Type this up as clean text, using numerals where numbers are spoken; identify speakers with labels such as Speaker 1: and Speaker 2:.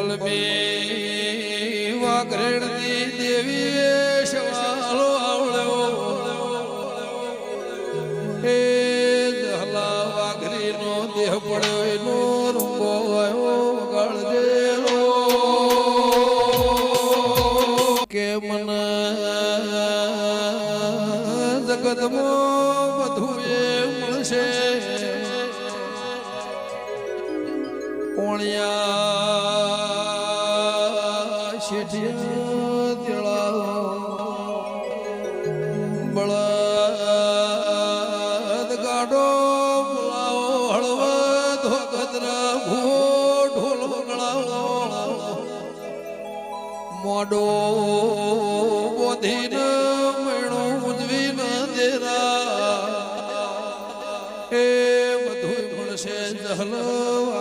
Speaker 1: બલબી વાઘરેડની દેવી વેશવાળો આવળ્યો હે જહલા વાઘરીનો દેહ પડ્યો એનો રૂંબો આવ્યો ગળજેલો કે મન જગતમાં બધું એ મળશે ઓણિયા શેઠિયા તેળા બળદ ગાડો બોલાવો હળવદ ગદરા ભૂ ઢોલ વગડાવો મોડો બોધીને મેણો ઉજવીને દેરા એ બધું મળશે જહલો